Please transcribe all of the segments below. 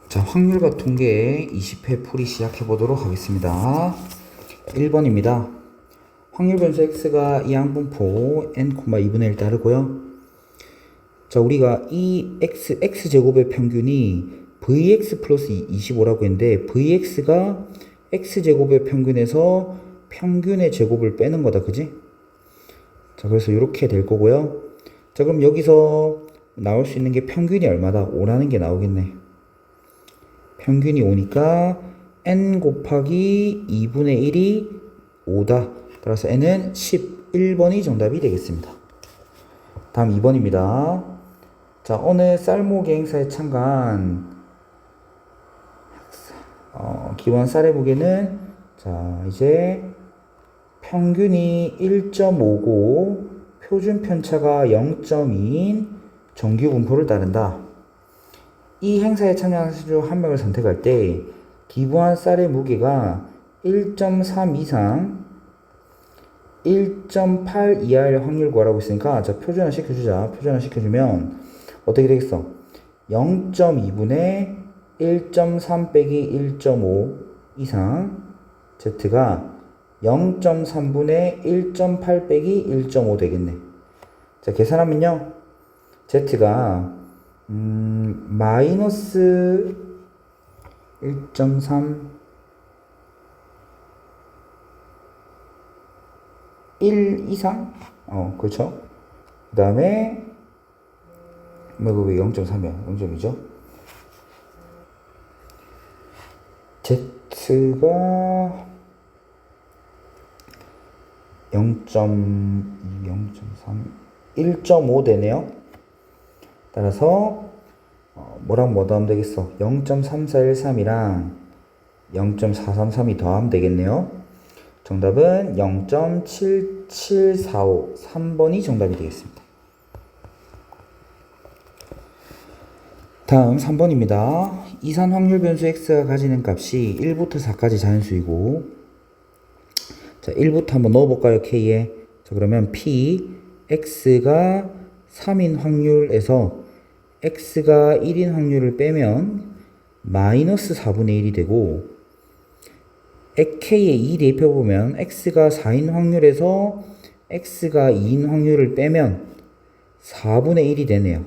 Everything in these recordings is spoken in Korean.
자, 확률과 통계 20회 풀이 시작해 보도록 하겠습니다. 1번입니다. 확률 변수 x가 이 양분포 n, 2분의 1 따르고요. 자, 우리가 이 x제곱의 평균이 vx 플러스 25라고 했는데 vx가 x제곱의 평균에서 평균의 제곱을 빼는 거다, 그지? 자, 그래서 이렇게 될 거고요. 자, 그럼 여기서 나올 수 있는 게 평균이 얼마다? 5라는 게 나오겠네. 평균이 5니까 n 곱하기 2분의 1이 5다. 따라서 n은 11번이 정답이 되겠습니다. 다음 2번입니다. 자, 어느 쌀모기 행사에 참가한 기본 쌀의 무게는 자, 이제 평균이 1.5고 표준 편차가 0.2인 정규 분포를 따른다. 이 행사에 참여한 선수 중 한 명을 선택할 때 기부한 쌀의 무게가 1.3 이상 1.8 이하일 확률 구하라고 했으니까 자, 표준화 시켜주자. 표준화 시켜주면 어떻게 되겠어? 0.2분의 1.3 빼기 1.5 이상 Z가 0.3분의 1.8 빼기 1.5 되겠네. 자, 계산하면요. Z가 마이너스 1.3 1 이상? 그렇죠. 그 다음에 왜 0.3이야? 0.2죠. Z가 0.2, 0.3, 1.5 되네요. 따라서 뭐랑 뭐 더하면 되겠어? 0.3413이랑 0.433이 더하면 되겠네요. 정답은 0.7745 3번이 정답이 되겠습니다. 다음 3번입니다. 이산 확률 변수 x가 가지는 값이 1부터 4까지 자연수이고 자, 1부터 한번 넣어볼까요? k에. 자, 그러면 p x가 3인 확률에서 x가 1인 확률을 빼면 마이너스 4분의 1이 되고 k에 2 대입해보면 x가 4인 확률에서 x가 2인 확률을 빼면 4분의 1이 되네요.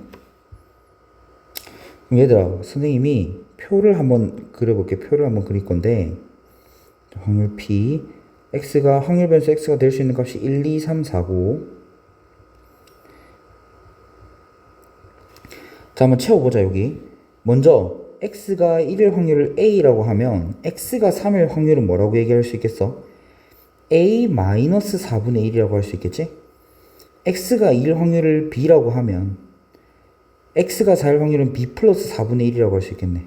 그럼 얘들아, 선생님이 표를 한번 그려볼게. 표를 한번 그릴 건데 확률 p x가 확률 변수 x가 될 수 있는 값이 1, 2, 3, 4고 자, 한번 채워보자. 여기 먼저 x가 1일 확률을 a라고 하면 x가 3일 확률은 뭐라고 얘기할 수 있겠어? a-4분의 1이라고 할 수 있겠지? x가 2일 확률을 b라고 하면 x가 4일 확률은 b 플러스 4분의 1이라고 할 수 있겠네.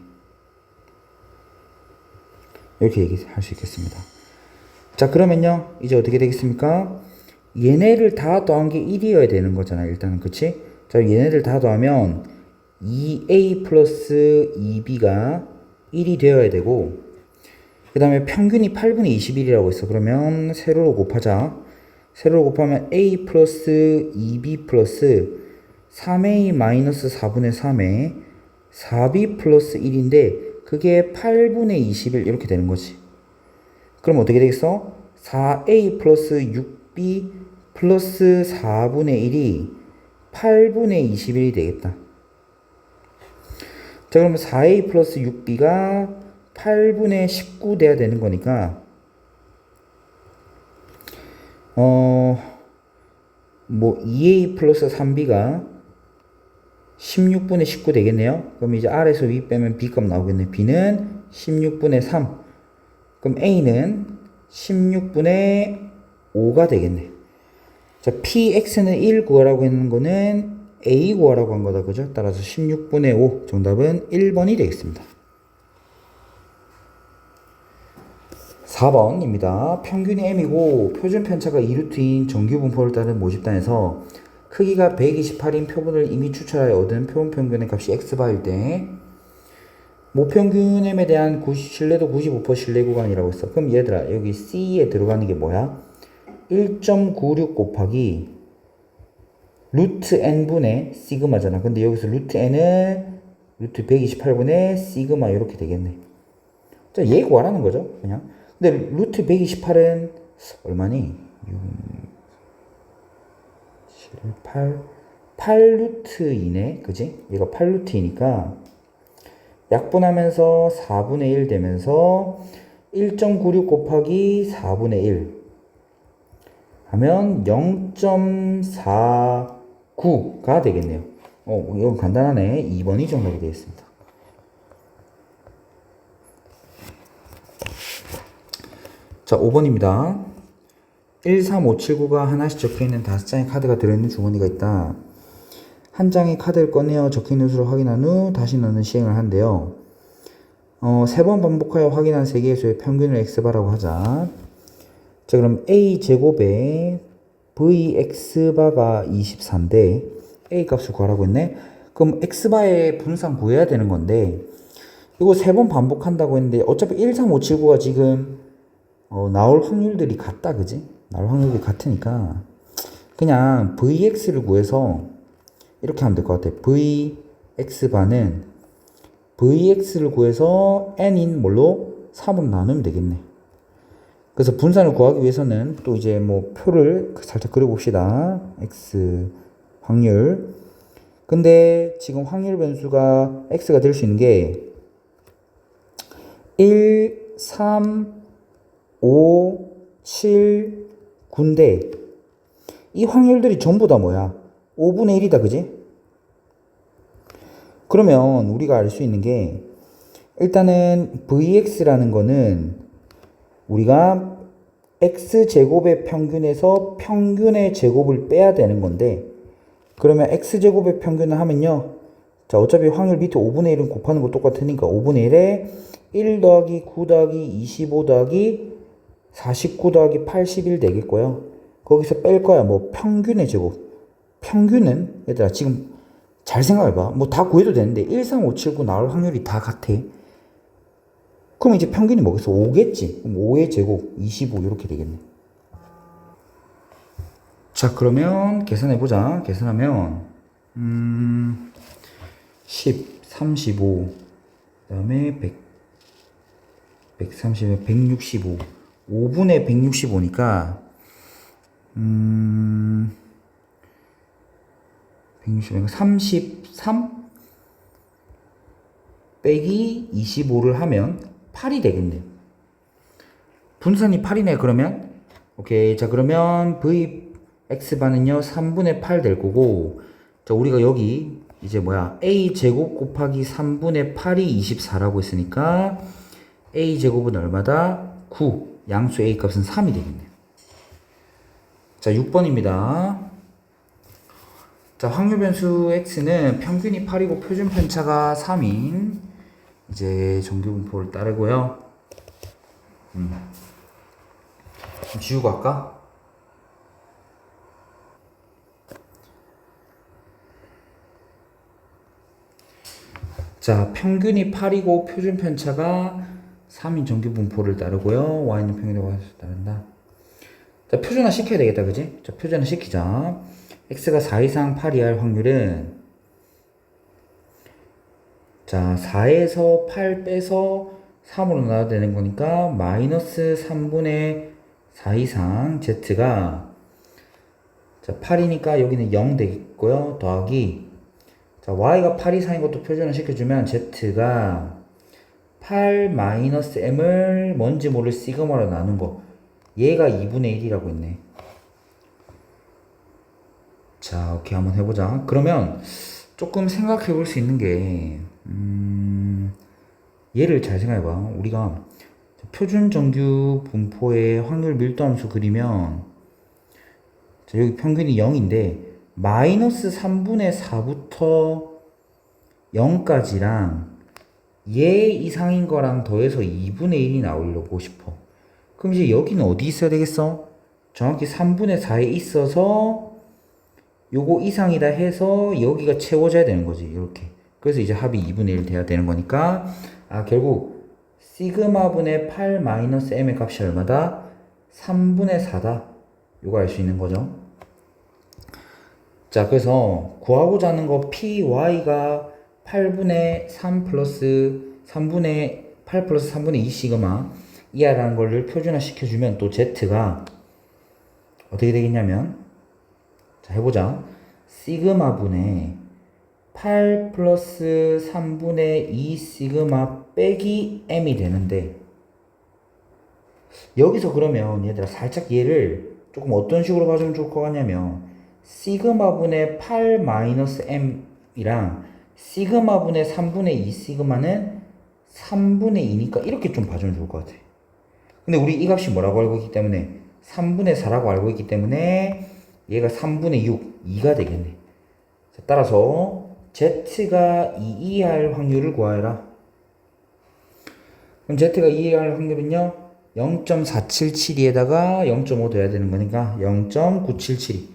이렇게 얘기할 수 있겠습니다. 자, 그러면요 이제 어떻게 되겠습니까? 얘네를 다 더한 게 1이어야 되는 거잖아. 일단은. 그치? 자, 얘네들 다 더하면 2a 플러스 2b가 1이 되어야 되고 그 다음에 평균이 8분의 21이라고 했어. 그러면 세로로 곱하자. 세로로 곱하면 a 플러스 2b 플러스 3a 마이너스 4분의 3에 4b 플러스 1인데 그게 8분의 21 이렇게 되는 거지. 그럼 어떻게 되겠어? 4a 플러스 6b 플러스 4분의 1이 8분의 21이 되겠다. 자, 그러면 4a 플러스 6b가 8분의 19 돼야 되는 거니까 뭐 2a 플러스 3b가 16분의 19 되겠네요. 그럼 이제 R에서 위 빼면 B값 나오겠네. B는 16분의 3. 그럼 A는 16분의 5가 되겠네. 자, PX는 1 구하라고 했는 거는 A 구하라고 한 거다. 그죠? 따라서 16분의 5. 정답은 1번이 되겠습니다. 4번입니다. 평균이 m이고 표준 편차가 2루트인 정규 분포를 따른 모집단에서 크기가 128인 표본을 이미 추출하여 얻은 표본 평균의 값이 x바일 때 모평균 m에 대한 신뢰도 95% 신뢰 구간이라고 했어. 그럼 얘들아, 여기 C에 들어가는 게 뭐야? 1.96 곱하기 루트 n분의 시그마잖아. 근데 여기서 루트 n을 루트 128분의 시그마 이렇게 되겠네. 자, 얘 구하라는 거죠, 그냥. 근데 루트 128은 얼마니? 6, 7, 8루트 2네, 그지? 얘가 8루트이니까 약분하면서 4분의 1 되면서 1.96 곱하기 4분의 1 하면 0.49가 되겠네요. 이건 간단하네. 2번이 정답이 되겠습니다. 자, 5번입니다. 13579가 하나씩 적혀있는 5장의 카드가 들어있는 주머니가 있다. 한 장의 카드를 꺼내어 적혀있는 수를 확인한 후 다시 넣는 시행을 한대요. 3번 반복하여 확인한 3개의 수의 평균을 x바라고 하자. 자, 그럼 a제곱에 vx바가 24인데 a 값을 구하라고 했네. 그럼 x바의 분산 구해야 되는 건데 이거 3번 반복한다고 했는데 어차피 13579가 지금 나올 확률들이 같다, 그지? 나올 확률이 같으니까 그냥 vx를 구해서 이렇게 하면 될 것 같아. vx바는 vx를 구해서 n인 뭘로 3으로 나누면 되겠네. 그래서 분산을 구하기 위해서는 또 이제 뭐 표를 살짝 그려봅시다. x 확률. 근데 지금 확률 변수가 x가 될 수 있는 게 1, 3, 5, 7, 9인데 이 확률들이 전부 다 뭐야? 5분의 1이다, 그지? 그러면 우리가 알 수 있는 게 일단은 vx라는 거는 우리가 x제곱의 평균에서 평균의 제곱을 빼야 되는 건데 그러면 x제곱의 평균을 하면요. 자, 어차피 확률 밑에 5분의 1은 곱하는 거 똑같으니까 5분의 1에 1 더하기 9 더하기 25 더하기 49 더하기 81 되겠고요. 거기서 뺄 거야. 뭐 평균의 제곱. 평균은 얘들아 지금 잘 생각해봐. 뭐 다 구해도 되는데 13579 나올 확률이 다 같아. 그럼 이제 평균이 뭐겠어? 5겠지. 그럼 5의 제곱 25 이렇게 되겠네. 자, 그러면 계산해보자. 계산하면 10, 35, 그 다음에 100, 130, 165 5분의 165니까 165, 33 빼기 25를 하면 8이 되겠네. 분산이 8이네. 그러면 오케이. 자, 그러면 vx바는요 3분의 8 될 거고, 자, 우리가 여기 이제 뭐야 a 제곱 곱하기 3분의 8이 24라고 했으니까 a 제곱은 얼마다? 9. 양수 a 값은 3이 되겠네. 자, 6번입니다. 자, 확률 변수 x는 평균이 8이고 표준 편차가 3인 이제 정규 분포를 따르고요. 좀 지우고 할까? 자, 평균이 8이고 표준 편차가 3인 정규 분포를 따르고요. y는 평균의 y수를 따른다. 자, 표준화 시켜야 되겠다, 그지? 자, 표준화 시키자. x가 4 이상 8 이하일 확률은 자, 4에서 8 빼서 3으로 나눠야 되는 거니까 마이너스 3분의 4 이상 z가 자, 8이니까 여기는 0 되겠고요. 더하기 자, y가 8 이상인 것도 표준화 시켜주면 z가 8 마이너스 m을 뭔지 모를 시그마로 나눈 거. 얘가 2분의 1이라고 했네. 자, 오케이. 한번 해보자. 그러면 조금 생각해 볼 수 있는 게 얘를 잘 생각해봐. 우리가 표준 정규 분포의 확률 밀도함수 그리면 자, 여기 평균이 0인데 마이너스 3분의 4부터 0까지랑 얘 이상인 거랑 더해서 2분의 1이 나오려고 싶어. 그럼 이제 여기는 어디 있어야 되겠어? 정확히 3분의 4에 있어서 요거 이상이다 해서 여기가 채워져야 되는 거지. 이렇게. 그래서 이제 합이 2분의 1 돼야 되는 거니까 결국 시그마분의 8 마이너스 m의 값이 얼마다? 3분의 4다. 요거 알 수 있는 거죠. 자, 그래서 구하고자 하는 거 py가 8분의 3 플러스 3분의 8 플러스 3분의 2 시그마 이하라는 거를 표준화 시켜주면 또 Z가 어떻게 되겠냐면, 자, 해보자. 시그마분의 8 플러스 3분의 2 시그마 빼기 M이 되는데, 여기서 그러면 얘들아 살짝 얘를 조금 어떤 식으로 봐주면 좋을 것 같냐면, 시그마분의 8 마이너스 M이랑 시그마분의 3분의 2 시그마는 3분의 2니까 이렇게 좀 봐주면 좋을 것 같아. 근데 우리 이 값이 뭐라고 알고 있기 때문에 3분의 4라고 알고 있기 때문에 얘가 3분의 6, 2가 되겠네. 자, 따라서 Z가 2 이하일 확률을 구하여라. 그럼 Z가 2 이하일 확률은요, 0.477에다가 0.5 돼야 되는 거니까 0.977이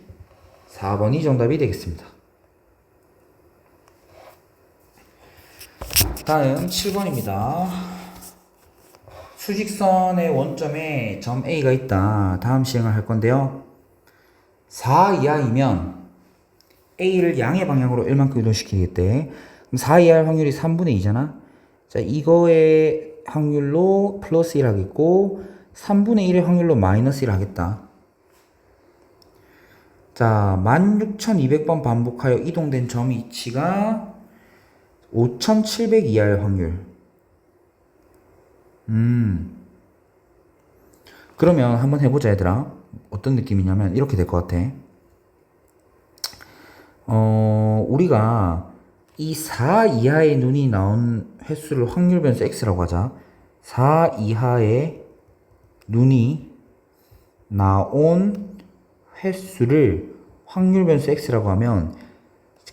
4번이 정답이 되겠습니다. 다음 7번입니다. 수직선의 원점에 점 A가 있다. 다음 시행을 할 건데요. 4 이하이면 A를 양의 방향으로 1만큼 이동시키겠대. 그럼 4 이하일 확률이 3분의 2잖아. 자, 이거의 확률로 플러스 1 하겠고 3분의 1의 확률로 마이너스 1 하겠다. 자, 16,200번 반복하여 이동된 점 위치가 5,700 이하일 확률. 그러면 한번 해보자 얘들아. 어떤 느낌이냐면 이렇게 될 것 같아. 우리가 이 4 이하의 눈이 나온 횟수를 확률 변수 x라고 하자. 4 이하의 눈이 나온 횟수를 확률 변수 x라고 하면,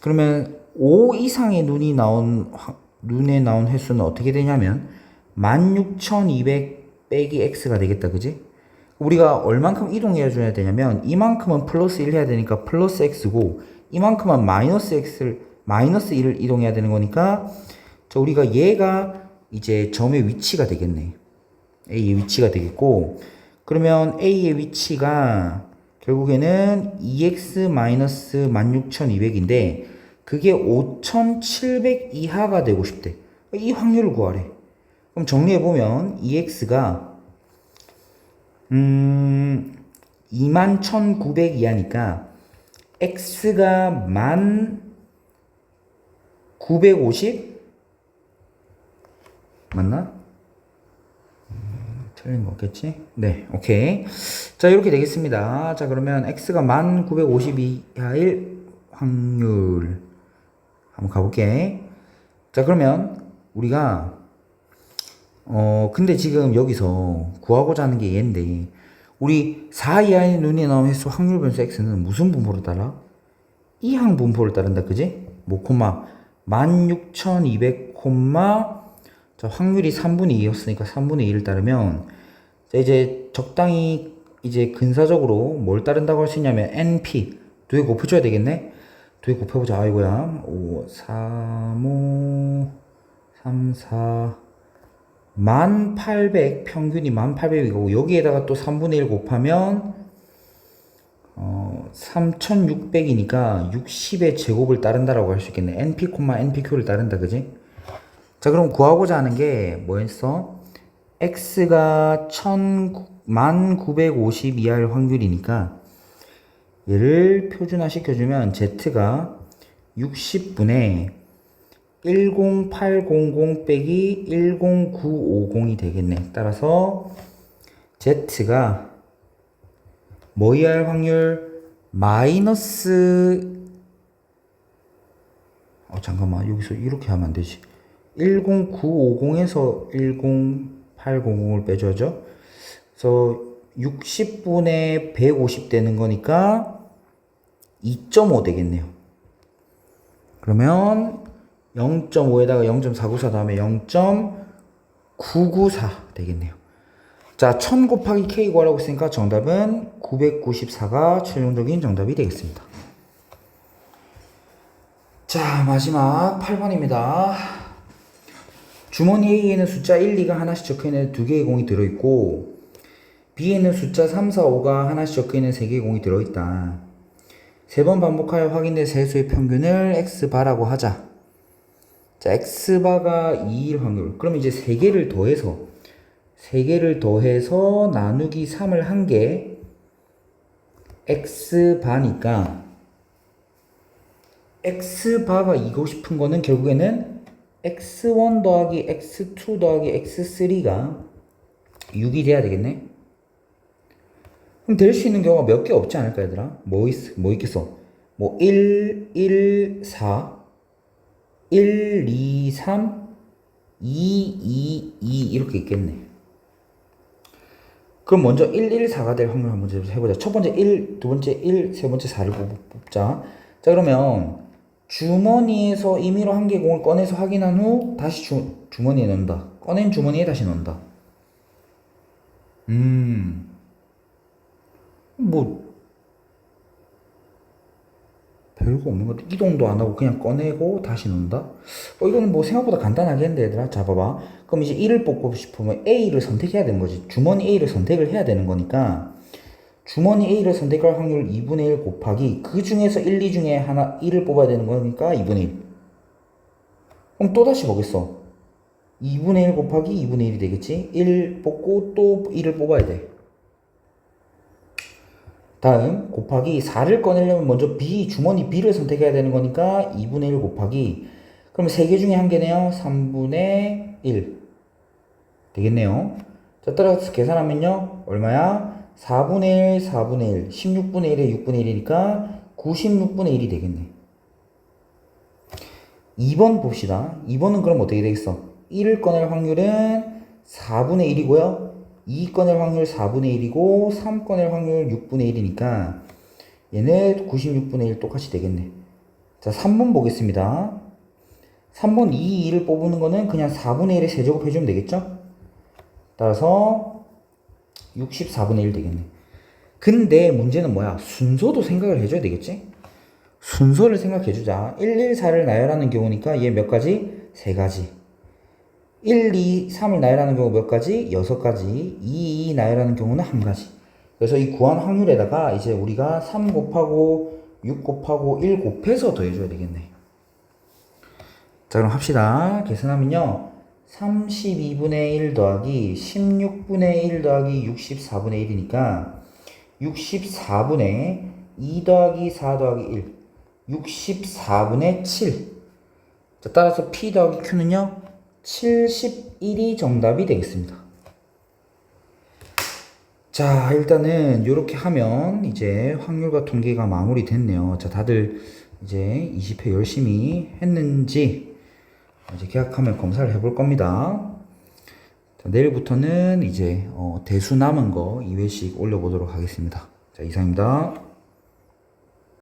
그러면 5 이상의 눈이 눈에 나온 횟수는 어떻게 되냐면 16,200 빼기 x가 되겠다. 그지? 우리가 얼만큼 이동해 줘야 되냐면 이만큼은 플러스 1 해야 되니까 플러스 x고, 이만큼은 마이너스 1을 이동해야 되는 거니까, 자, 우리가 얘가 이제 점의 위치가 되겠네. A의 위치가 되겠고, 그러면 A의 위치가 결국에는 2x-16,200인데 그게 5,700 이하가 되고 싶대. 이 확률을 구하래. 그럼 정리해보면 2x가 21,900 이하니까 x가 1,950 맞나? 틀린 거 없겠지? 네, 오케이. 자, 이렇게 되겠습니다. 자, 그러면 x가 1,950 이하일 확률 한번 가볼게. 자, 그러면 우리가 근데 지금 여기서 구하고자 하는 게 얘인데, 우리 4 이하의 눈이 나온 횟수 확률 변수 x는 무슨 분포를 따라? 이항 분포를 따른다. 그지? 뭐 콤마 16,200 콤마, 자, 확률이 3분의 2였으니까 3분의 2를 따르면, 자, 이제 적당히 이제 근사적으로 뭘 따른다고 할 수 있냐면 NP 2에 곱해줘야 되겠네. 2에 곱해보자. 아이고야. 5, 3, 5, 3, 4 1800, 평균이 1800이고 여기에다가 또 3분의 1 곱하면 3600이니까 60의 제곱을 따른다라고 할 수 있겠네. NP, NPQ를 따른다. 그지? 자, 그럼 구하고자 하는 게 뭐였어? X가 1950 이하일 확률이니까 얘를 표준화 시켜주면 Z가 60분의 10800 빼기 10950이 되겠네. 따라서 Z가 뭐 이하일 확률? 마이너스, 잠깐만, 여기서 이렇게 하면 안 되지. 10950에서 10800을 빼줘야죠. 그래서 60분의 150 되는 거니까 2.5 되겠네요. 그러면 0.5에다가 0.494 다음에 0.994 되겠네요. 자, 1000 곱하기 K 구하라고 했으니까 정답은 994가 최종적인 정답이 되겠습니다. 자, 마지막 8번입니다. 주머니 A에는 숫자 1, 2가 하나씩 적혀있는 2개의 공이 들어있고, B에는 숫자 3, 4, 5가 하나씩 적혀있는 3개의 공이 들어있다. 3번 반복하여 확인된 세수의 평균을 X바라고 하자. 자, x바가 2일 확률. 그럼 이제 3개를 더해서 나누기 3을 한 게 x바니까 x바가 이고 싶은 거는 결국에는 x1 더하기 x2 더하기 x3가 6이 돼야 되겠네. 그럼 될 수 있는 경우가 몇 개 없지 않을까 얘들아? 뭐 있겠어? 뭐 1, 1, 4, 1, 2, 3, 2, 2, 2 이렇게 있겠네. 그럼 먼저 1, 1, 4가 될 확률 한번 해보자. 첫 번째 1, 두 번째 1, 세 번째 4를 뽑자. 자, 그러면 주머니에서 임의로 한 개 공을 꺼내서 확인한 후 다시 주머니에 넣는다. 꺼낸 주머니에 다시 넣는다. 뭐 별거 없는 것 같아. 이동도 안 하고 그냥 꺼내고 다시 넣는다? 이거는 뭐 생각보다 간단하겠는데 얘들아. 자, 봐봐. 그럼 이제 1을 뽑고 싶으면 A를 선택해야 되는 거지. 주머니 A를 선택을 해야 되는 거니까 주머니 A를 선택할 확률 2분의 1 곱하기 그 중에서 1, 2 중에 하나 1을 뽑아야 되는 거니까 2분의 1. 그럼 또 다시 보겠어. 2분의 1 곱하기 2분의 1이 되겠지? 1 뽑고 또 1을 뽑아야 돼. 다음 곱하기 4를 꺼내려면 먼저 주머니 B를 선택해야 되는 거니까 2분의 1 곱하기 그럼 3개 중에 한 개네요. 3분의 1 되겠네요. 자, 따라서 계산하면요. 얼마야? 4분의 1, 4분의 1, 16분의 1에 6분의 1이니까 96분의 1이 되겠네. 2번 봅시다. 2번은 그럼 어떻게 되겠어? 1을 꺼낼 확률은 4분의 1이고요. 2 꺼낼 확률 4분의 1이고 3 꺼낼 확률 6분의 1이니까 얘는 96분의 1 똑같이 되겠네. 자, 3번 보겠습니다. 3번 2, 2를 뽑는 거는 그냥 4분의 1에 세제곱 해주면 되겠죠? 따라서 64분의 1 되겠네. 근데 문제는 뭐야? 순서도 생각을 해줘야 되겠지? 순서를 생각해주자. 1, 1, 4를 나열하는 경우니까 얘 몇 가지? 3가지. 1, 2, 3을 나열하는 경우 몇 가지? 6가지. 2, 2 나열하는 경우는 1가지. 그래서 이 구한 확률에다가 이제 우리가 3 곱하고 6 곱하고 1 곱해서 더해줘야 되겠네. 자, 그럼 합시다. 계산하면요. 32분의 1 더하기 16분의 1 더하기 64분의 1이니까 64분의 2 더하기 4 더하기 1 64분의 7. 자, 따라서 P 더하기 Q는요 71이 정답이 되겠습니다. 자, 일단은 이렇게 하면 이제 확률과 통계가 마무리됐네요. 자, 다들 이제 20회 열심히 했는지 이제 계약하면 검사를 해볼 겁니다. 자, 내일부터는 이제 대수 남은 거 2회씩 올려보도록 하겠습니다. 자, 이상입니다.